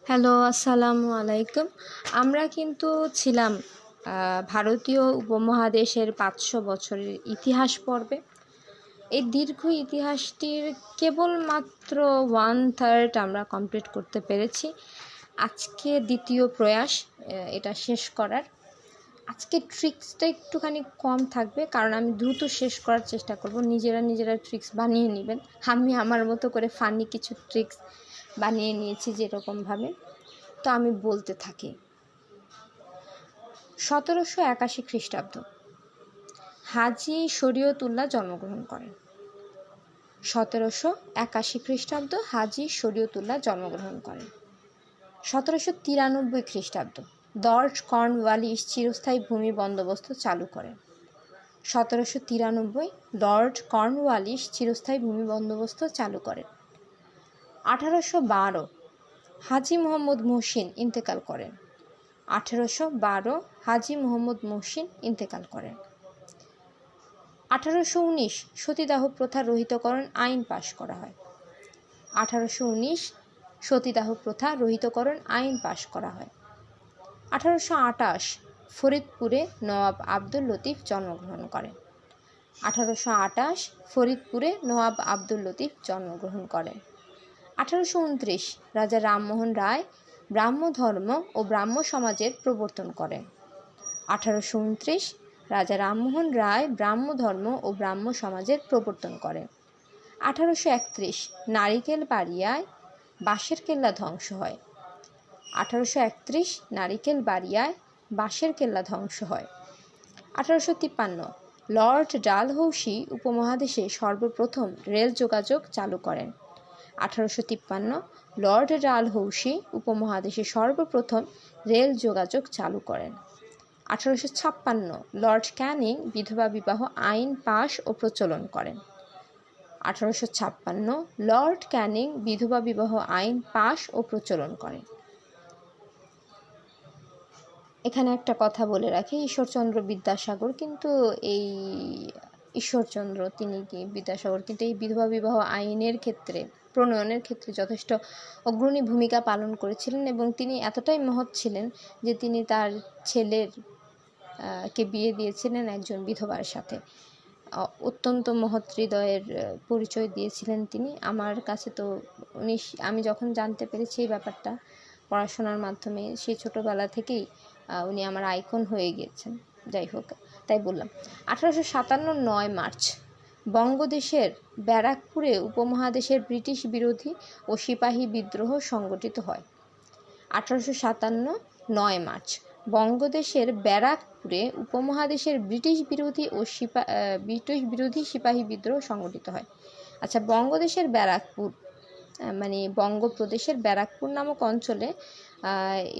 Hello, আসসালামু আলাইকুম। আমরা কিন্তু ছিলাম ভারতীয় উপমহাদেশের 500 বছরের ইতিহাস পর্বে। এই দীর্ঘ ইতিহাসটির কেবলমাত্র 1/3 আমরা কমপ্লিট করতে পেরেছি। আজকে দ্বিতীয় প্রয়াস এটা শেষ করার। আজকে ট্রিক্সটা একটুখানি কম থাকবে, কারণ আমি দ্রুত শেষ করার চেষ্টা করব। নিজেরা ট্রিক্স বানিয়ে নেবেন। আমি আমার মতো করে ফানি কিছু ট্রিক্স বানিয়ে নিয়েছি যেরকমভাবে। তো আমি বলতে থাকি। 1781 খ্রিস্টাব্দ হাজী শরীয়তুল্লাহ জন্মগ্রহণ করেন। 1781 খ্রিস্টাব্দ হাজী শরীয়তুল্লাহ জন্মগ্রহণ করেন। 1793 খ্রিস্টাব্দ লর্ড কর্নওয়ালিস চিরস্থায়ী ভূমি বন্দোবস্ত চালু করেন। 1793 লর্ড কর্নওয়ালিস চিরস্থায়ী ভূমি বন্দোবস্ত চালু করেন। 1812 হাজী মোহাম্মদ মহসিন ইন্তেকাল করেন। 1812 হাজী মোহাম্মদ মহসিন ইন্তেকাল করেন। 1819 সতীদাহ প্রথা রহিতকরণ আইন পাশ করা হয়। 1819 সতীদাহ প্রথা রহিতকরণ আইন পাশ করা হয়। 1828 ফরিদপুরে নওয়াব আব্দুল লতিফ জন্মগ্রহণ করেন। 1828 ফরিদপুরে নওয়াব আব্দুল লতিফ জন্মগ্রহণ করেন। 1829 রাজা রামমোহন রায় ব্রাহ্ম ধর্ম ও ব্রাহ্ম সমাজের প্রবর্তন করেন। 1829 রাজা রামমোহন রায় ব্রাহ্ম ধর্ম ও ব্রাহ্ম সমাজের প্রবর্তন করেন। 1831 নারিকেল বাড়িয়ায় বাঁশের কেল্লা ধ্বংস হয়। 1831 নারিকেল বাড়িয়ায় বাঁশের কেল্লা ধ্বংস হয়। 1853 লর্ড ডালহৌসি উপমহাদেশে সর্বপ্রথম রেল যোগাযোগ চালু করেন। 1853 লর্ড ডালহৌসি উপমহাদেশে সর্বপ্রথম রেল যোগাযোগ চালু করেন। 1856 লর্ড ক্যানিং বিধবা বিবাহ আইন পাশ ও প্রচলন করেন। 1856 লর্ড ক্যানিং বিধবা বিবাহ আইন পাশ ও প্রচলন করেন। এখানে একটা কথা বলে রাখি, ঈশ্বরচন্দ্র বিদ্যাসাগর কিন্তু বিদ্যাসাগর কিন্তু এই বিধবা বিবাহ আইনের ক্ষেত্রে প্রণয়নের ক্ষেত্রে যথেষ্ট অগ্রণী ভূমিকা পালন করেছিলেন, এবং তিনি এতটাই মহৎ ছিলেন যে তিনি তার ছেলের কে বিয়ে দিয়েছিলেন একজন বিধবার সাথে। অত্যন্ত মহৎ হৃদয়ের পরিচয় দিয়েছিলেন তিনি। আমার কাছে তো আমি যখন জানতে পেরেছি এই ব্যাপারটা পড়াশোনার মাধ্যমে, সেই ছোটোবেলা থেকেই উনি আমার আইকন হয়ে গিয়েছেন। যাই হোক, তাই বললাম। 1857 9 মার্চ বঙ্গদেশের ব্যারাকপুরে উপমহাদেশের ব্রিটিশ বিরোধী ও সিপাহী বিদ্রোহ সংগঠিত হয়। 1857 9 মার্চ বঙ্গদেশের ব্যারাকপুরে উপমহাদেশের ব্রিটিশ বিরোধী সিপাহী বিদ্রোহ সংগঠিত হয়। আচ্ছা, বঙ্গদেশের ব্যারাকপুর মানে বঙ্গপ্রদেশের ব্যারাকপুর নামক অঞ্চলে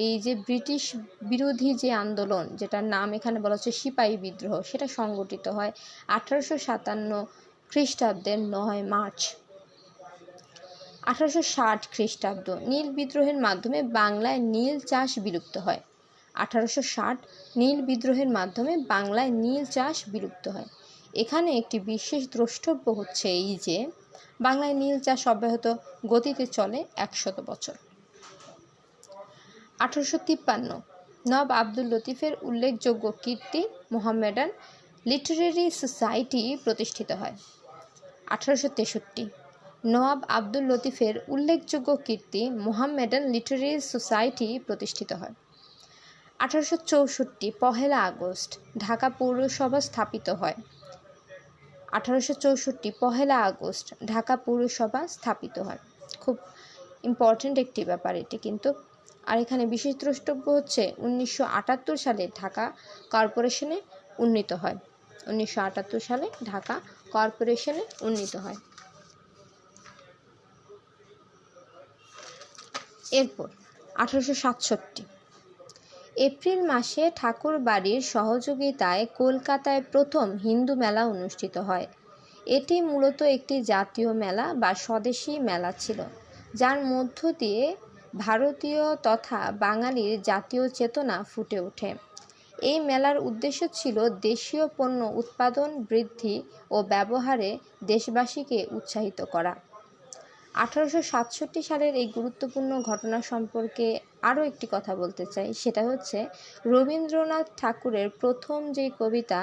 এই যে ব্রিটিশ বিরোধী যে আন্দোলন, যেটার নাম এখানে বলা হচ্ছে সিপাহী বিদ্রোহ, সেটা সংগঠিত হয় 1857 খ্রিস্টাব্দের 9 মার্চ। 1860 খ্রিস্টাব্দ নীল বিদ্রোহের মাধ্যমে বাংলায় নীল চাষ বিলুপ্ত হয়। 1860 নীল বিদ্রোহের মাধ্যমে বাংলায় নীল চাষ বিলুপ্ত হয়। এখানে একটি বিশেষ দ্রষ্টব্য হচ্ছে এই যে বাংলায় নীল চাষ অব্যাহত গতিতে চলে 100 বছর। 1853 নওয়াব আব্দুল লতিফের উল্লেখযোগ্য কীর্তি মোহামেডান লিটারেরি সোসাইটি প্রতিষ্ঠিত হয়। 1863 নওয়াব আব্দুল লতিফের উল্লেখযোগ্য কীর্তি মোহামেডান লিটারেরি সোসাইটি প্রতিষ্ঠিত হয়। 1864 পহেলা আগস্ট ঢাকা পৌরসভা স্থাপিত হয়। 1864 পহেলা আগস্ট ঢাকা পৌরসভা স্থাপিত হয়। খুব ইম্পর্ট্যান্ট একটি ব্যাপার এটি কিন্তু। আর এখানে বিশেষ দ্রষ্টব্য হচ্ছে 1978 সালে ঢাকা কর্পোরেশনে উন্নীত হয়। 1978 সালে ঢাকা কর্পোরেশনে উন্নীত হয়। এরপর 1867 এপ্রিল মাসে ঠাকুর বাড়ির সহযোগিতায় কলকাতায় প্রথম হিন্দু মেলা অনুষ্ঠিত হয়। এটি মূলত একটি জাতীয় মেলা বা স্বদেশী মেলা ছিল, যার মধ্য দিয়ে ভারতীয় তথা বাঙালির জাতীয় চেতনা ফুটে ওঠে। এই মেলার উদ্দেশ্য ছিল দেশীয় পণ্য উৎপাদন বৃদ্ধি ও ব্যবহারে দেশবাসীকে উৎসাহিত করা। 1867 সালের এই গুরুত্বপূর্ণ ঘটনা সম্পর্কে আরও একটি কথা বলতে চাই, সেটা হচ্ছে রবীন্দ্রনাথ ঠাকুরের প্রথম যে কবিতা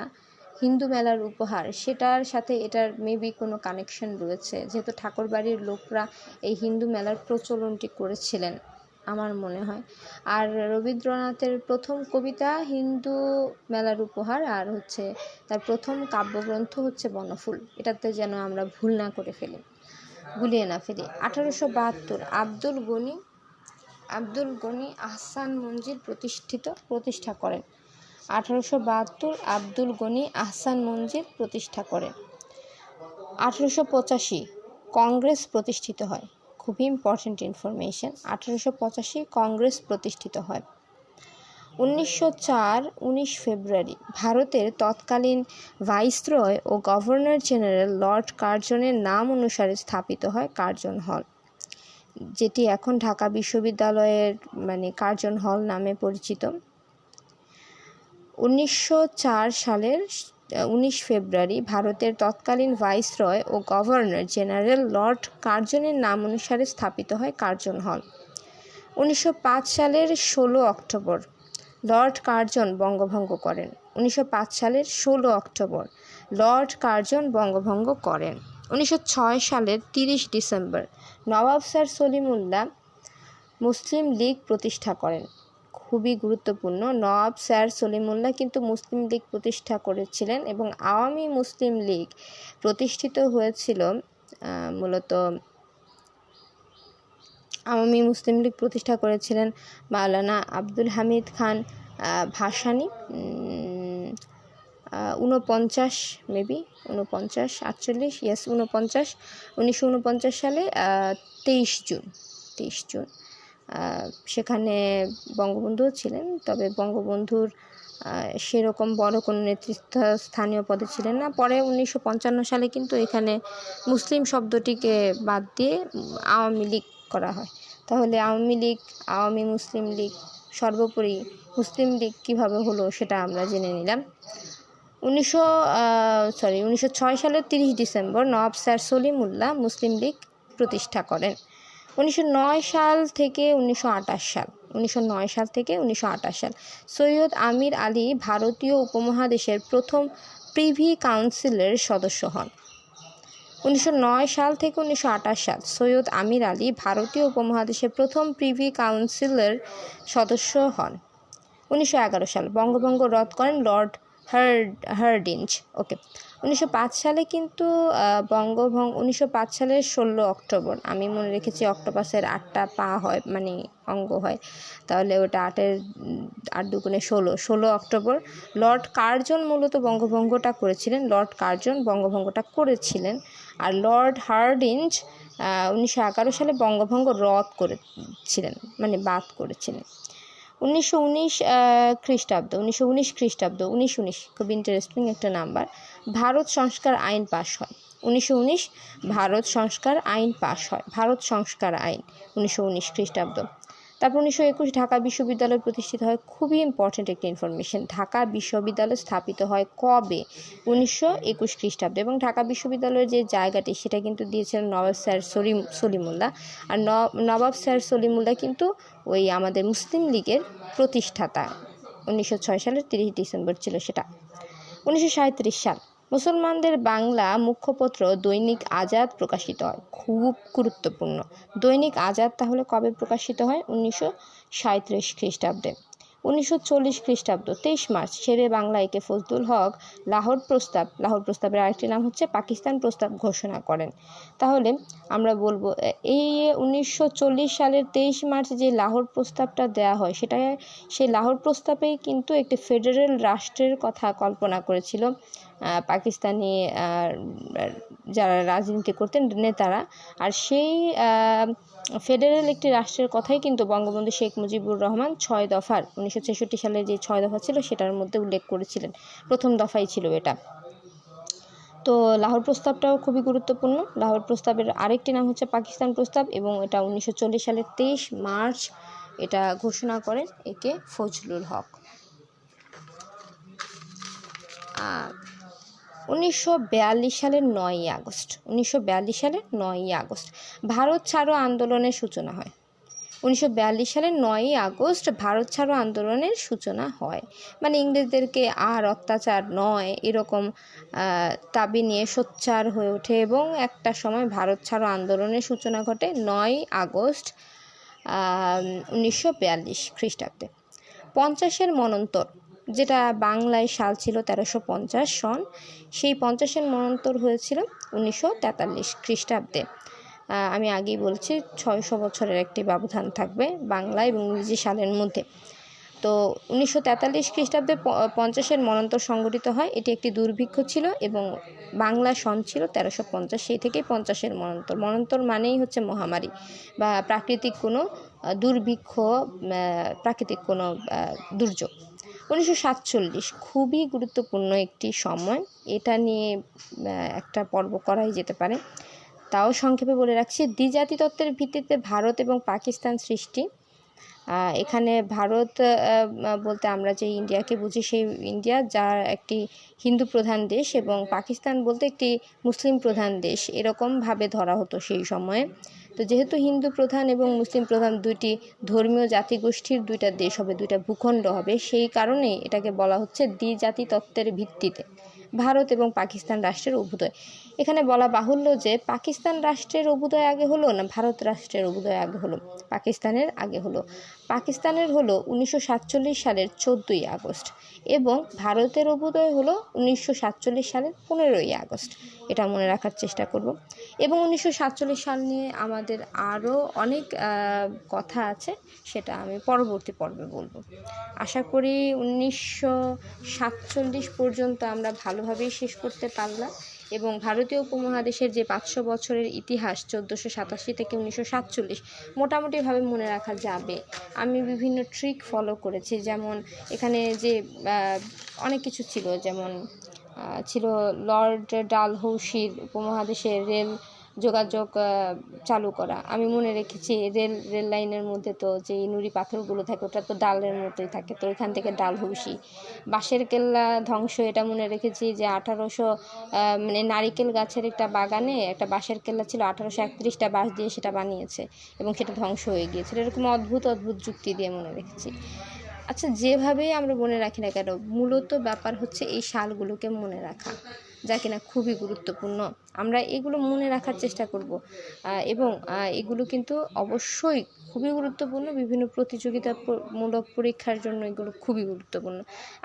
হিন্দু মেলার উপহার, সেটার সাথে এটার মেবি কোনো কানেকশন রয়েছে, যেহেতু ঠাকুরবাড়ির লোকরা এই হিন্দু মেলার প্রচলনটি করেছিলেন আমার মনে হয়। আর রবীন্দ্রনাথের প্রথম কবিতা হিন্দু মেলার উপহার, আর হচ্ছে তার প্রথম কাব্যগ্রন্থ হচ্ছে বনফুল, এটাতে যেন আমরা ভুল না করে ফেলি, গুলিয়ে না ফেলি। 1872 আব্দুল গনি আহসান মঞ্জিল প্রতিষ্ঠা করেন। 1872 আব্দুল গনি আহসান মঞ্জিল প্রতিষ্ঠা করেন। 1885 কংগ্রেস প্রতিষ্ঠিত হয়, খুবই ইম্পর্টেন্ট ইনফরমেশন। 1885 কংগ্রেস প্রতিষ্ঠিত হয়। 1904 19 ফেব্রুয়ারি ভারতের তৎকালীন ভাইসরয় ও গভর্নর জেনারেল লর্ড কার্জনের নাম অনুসারে স্থাপিত হয় কার্জন হল, যেটি এখন ঢাকা বিশ্ববিদ্যালয়ের কার্জন হল নামে পরিচিত। 1904 সালের 19 ফেব্রুয়ারি ভারতের তৎকালীন ভাইসরয় ও গভর্নর জেনারেল লর্ড কার্জনের নাম অনুসারে স্থাপিত হয় কার্জন হল। 1905 সালের 16 অক্টোবর লর্ড কার্জন বঙ্গভঙ্গ করেন। 1905 সালের 16 অক্টোবর লর্ড কার্জন বঙ্গভঙ্গ করেন। 1906 সালের 30 ডিসেম্বর নবাব স্যার সলিমুল্লাহ মুসলিম লীগ প্রতিষ্ঠা করেন। খুবই গুরুত্বপূর্ণ, নবাব স্যার সলিমুল্লাহ কিন্তু মুসলিম লীগ প্রতিষ্ঠা করেছিলেন, এবং আওয়ামী মুসলিম লীগ প্রতিষ্ঠিত হয়েছিল মূলত আওয়ামী মুসলিম লীগ প্রতিষ্ঠা করেছিলেন মাওলানা আব্দুল হামিদ খান ভাসানী 1949 সালে 23 জুন সেখানে বঙ্গবন্ধুও ছিলেন, তবে বঙ্গবন্ধুর সেরকম বড় কোনো নেতৃত্ব স্থানীয় পদে ছিলেন না। পরে 1955 সালে কিন্তু এখানে মুসলিম শব্দটিকে বাদ দিয়ে আওয়ামী লীগ করা হয়। তাহলে আওয়ামী মুসলিম লীগ, সর্বোপরি মুসলিম লীগ কীভাবে হলো সেটা আমরা জেনে নিলাম। 1906 সালের 30 ডিসেম্বর নবাব স্যার সলিমুল্লাহ মুসলিম লীগ প্রতিষ্ঠা করেন। 1909 সাল থেকে 1928 সাল সৈয়দ আমির আলী ভারতীয় উপমহাদেশের প্রথম প্রিভি কাউন্সিলের সদস্য হন। 1909 সাল থেকে 1928 সাল সৈয়দ আমির আলী ভারতীয় উপমহাদেশের প্রথম প্রিভি কাউন্সিলের সদস্য হন। 1911 সাল বঙ্গভঙ্গ রদ করেন লর্ড হার্ডিঞ্জ। 1905 সালে কিন্তু 1905 সালের 16 অক্টোবর, আমি মনে রেখেছি অক্টোপাসের 8টা পা হয়, অঙ্গ হয়, তাহলে ওটা 8 দুগুণে 16 অক্টোবর লর্ড কার্জন মূলত বঙ্গভঙ্গটা করেছিলেন। আর লর্ড হার্ডিঞ্জ 1911 সালে বঙ্গভঙ্গ রদ করেছিলেন, বাদ করেছিলেন। 1919 খ্রিস্টাব্দ 1919 খুব ইন্টারেস্টিং একটা নাম্বার, ভারত সংস্কার আইন পাশ হয়। 1919 ভারত সংস্কার আইন 1919 খ্রিস্টাব্দ। তারপর 1921 ঢাকা বিশ্ববিদ্যালয় প্রতিষ্ঠিত হয়। খুবই ইম্পর্টেন্ট একটি ইনফরমেশন, ঢাকা বিশ্ববিদ্যালয় স্থাপিত হয় কবে? 1921 খ্রিস্টাব্দে। এবং ঢাকা বিশ্ববিদ্যালয়ের যে জায়গাটি সেটা কিন্তু দিয়েছিলেন নবাব স্যার সলিমুল্লাহ। আর নবাব স্যার সলিমুল্লাহ কিন্তু ওই আমাদের মুসলিম লীগের প্রতিষ্ঠাতা। 1906 সালের 30 ডিসেম্বর ছিল সেটা। 1937 সাল মুসলমানদের বাংলা মুখপত্র দৈনিক আজাদ প্রকাশিত হয়। খুব গুরুত্বপূর্ণ, দৈনিক আজাদ তাহলে কবে প্রকাশিত হয়? 1937 খ্রিস্টাব্দে। 1940 খ্রিস্টাব্দ 23 মার্চ শেরে বাংলা একে ফজলুল হক লাহোর প্রস্তাবের আরেকটি নাম হচ্ছে পাকিস্তান প্রস্তাব ঘোষণা করেন। তাহলে আমরা বলবো এই 1940 সালের 23 মার্চ যে লাহোর প্রস্তাবটা দেওয়া হয়, সেই লাহোর প্রস্তাবেই কিন্তু একটি ফেডারেল রাষ্ট্রের কথা কল্পনা করেছিল পাকিস্তানি যারা রাজনীতি করতেন নেতারা। আর সেই ফেডারেল একটি রাষ্ট্রের কথাই কিন্তু বঙ্গবন্ধু শেখ মুজিবুর রহমান 6 দফার 1966 সালে যে 6 দফা ছিল সেটার মধ্যে উল্লেখ করেছিলেন। প্রথম দফাই ছিল এটা। তো লাহোর প্রস্তাবটাও খুবই গুরুত্বপূর্ণ। লাহোর প্রস্তাবের আরেকটি নাম হচ্ছে পাকিস্তান প্রস্তাব, এবং এটা 1940 সালের 23 মার্চ এটা ঘোষণা করেন একে ফজলুল হক। 1942 সালের 9ই আগস্ট 1942 সালের 9ই আগস্ট ভারত ছাড়ো আন্দোলনের সূচনা হয়। 1942 সালের 9ই আগস্ট ভারত ছাড়ো আন্দোলনের সূচনা হয়। মানে ইংরেজদেরকে আর অত্যাচার নয় এরকম দাবি নিয়ে সোচ্চার হয়ে ওঠে এবং একটা সময় ভারত ছাড়ো আন্দোলনের সূচনা ঘটে 9ই আগস্ট 1942 খ্রিস্টাব্দে। 50-এর মন্বন্তর, যেটা বাংলায় সাল ছিল 1350 সন, সেই 50-এর মন্বন্তর হয়েছিল 1943 খ্রিস্টাব্দে। আমি আগেই বলছি 600 বছরের একটি ব্যবধান থাকবে বাংলা এবং ইংরেজি সালের মধ্যে। তো 1943 খ্রিস্টাব্দে 50-এর মন্বন্তর সংগঠিত হয়। এটি একটি দুর্ভিক্ষ ছিল এবং বাংলা সন ছিল 1350, সেই থেকেই 50-এর মন্বন্তর। মন্বন্তর মানেই হচ্ছে মহামারী বা প্রাকৃতিক কোনো দুর্ভিক্ষ, প্রাকৃতিক কোনো দুর্যোগ। 1947 খুবই গুরুত্বপূর্ণ একটি সময়, এটা নিয়ে একটা পর্ব করাই যেতে পারে, তাও সংক্ষেপে বলে রাখছি। দ্বিজাতি তত্ত্বের ভিত্তিতে ভারত এবং পাকিস্তান সৃষ্টি। এখানে ভারত বলতে আমরা যে ইন্ডিয়াকে বুঝি সেই ইন্ডিয়া, যার একটি হিন্দু প্রধান দেশ, এবং পাকিস্তান বলতে একটি মুসলিম প্রধান দেশ, এরকমভাবে ধরা হতো সেই সময়ে। তো যেহেতু হিন্দু প্রধান এবং মুসলিম প্রধান দুইটি ধর্মীয় জাতিগোষ্ঠীর দুইটা দেশ হবে, দুইটা ভূখণ্ড হবে, সেই কারণেই এটাকে বলা হচ্ছে দ্বিজাতি তত্ত্বের ভিত্তিতে ভারত এবং পাকিস্তান রাষ্ট্রের অভ্যুদয়। এখানে বলা বাহুল্য যে পাকিস্তান রাষ্ট্রের অভ্যুদয় আগে হলো না ভারত রাষ্ট্রের অভ্যুদয় আগে হলো? পাকিস্তানের আগে হলো। পাকিস্তানের হলো 1947 সালের 14ই আগস্ট এবং ভারতের অভ্যুদয় হলো 1947 সালের 15ই আগস্ট। এটা মনে রাখার চেষ্টা করব। এবং 1947 সাল নিয়ে আমাদের আরও অনেক কথা আছে, সেটা আমি পরবর্তী পর্বে বলবো। আশা করি 1947 পর্যন্ত আমরা ভালোভাবেই শেষ করতে পারলাম এবং ভারতীয় উপমহাদেশের যে 500 বছরের ইতিহাস 1487 থেকে 1947 মোটামুটিভাবে মনে রাখা যাবে। আমি বিভিন্ন ট্রিক ফলো করেছি, যেমন এখানে যে অনেক কিছু ছিল, যেমন ছিল লর্ড ডালহৌসির উপমহাদেশের রেল যোগাযোগ চালু করা। আমি মনে রেখেছি রেল লাইনের মধ্যে তো যে নুড়ি পাথরগুলো থাকে ওটা তো ডালের মতোই থাকে, তো এখান থেকে ডালহৌসি। বাঁশের কেল্লা ধ্বংস, এটা মনে রেখেছি যে 1800 মানে নারিকেল গাছের একটা বাগানে একটা বাঁশের কেল্লা ছিল, 1831টা বাঁশ দিয়ে সেটা বানিয়েছে এবং সেটা ধ্বংস হয়ে গিয়েছিল। এরকম অদ্ভুত অদ্ভুত যুক্তি দিয়ে মনে রেখেছি। আচ্ছা, যেভাবেই আমরা মনে রাখি না কেন, মূলত ব্যাপার হচ্ছে এই সালগুলোকে মনে রাখা, যা কিনা খুবই গুরুত্বপূর্ণ। আমরা এগুলো মনে রাখার চেষ্টা করব এবং এগুলো কিন্তু অবশ্যই খুবই গুরুত্বপূর্ণ। বিভিন্ন প্রতিযোগিতামূলক পরীক্ষার জন্য এগুলো খুবই গুরুত্বপূর্ণ।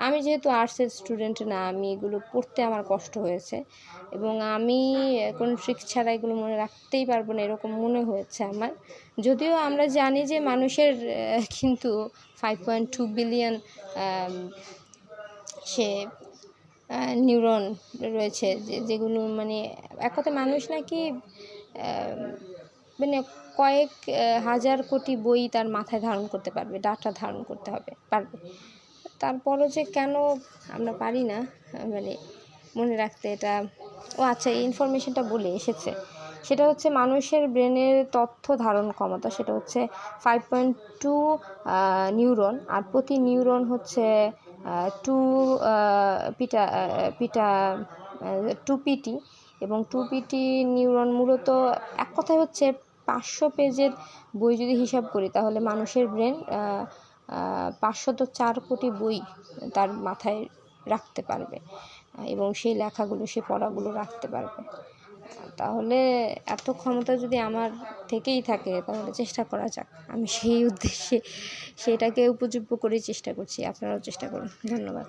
আমি যেহেতু আর্টসের স্টুডেন্ট না, আমি এগুলো পড়তে আমার কষ্ট হয়েছে এবং আমি কোনো ট্রিক ছাড়া এগুলো মনে রাখতেই পারবো না এরকম মনে হয়েছে আমার। যদিও আমরা জানি যে মানুষের কিন্তু 5.2 বিলিয়ন সে নিউরন রয়েছে, যেগুলো মানে এক কথা মানুষ নাকি মানে কয়েক হাজার কোটি বই তার মাথায় ধারণ করতে পারবে, ডাটা ধারণ করতে পারবে। তারপরও যে কেন আমরা পারি না মানে মনে রাখতে, এটা আচ্ছা, এই ইনফরমেশনটা বলে এসেছে, সেটা হচ্ছে মানুষের ব্রেনের তথ্য ধারণ ক্ষমতা, সেটা হচ্ছে 5.2 নিউরন, আর প্রতি নিউরন হচ্ছে 2 পিটি এবং 2 পিটি নিউরন। মূলত এক কথায় হচ্ছে 500 পেজের বই যদি হিসাব করি তাহলে মানুষের ব্রেন 504 কোটি বই তার মাথায় রাখতে পারবে এবং সেই লেখাগুলো, সেই পড়াগুলো রাখতে পারবে। তাহলে এত ক্ষমতা যদি আমার থেকেই থাকে তাহলে চেষ্টা করা যাক। আমি সেই উদ্দেশ্যে সেটাকে উপযোগ্য করেই চেষ্টা করছি, আপনারাও চেষ্টা করুন। ধন্যবাদ।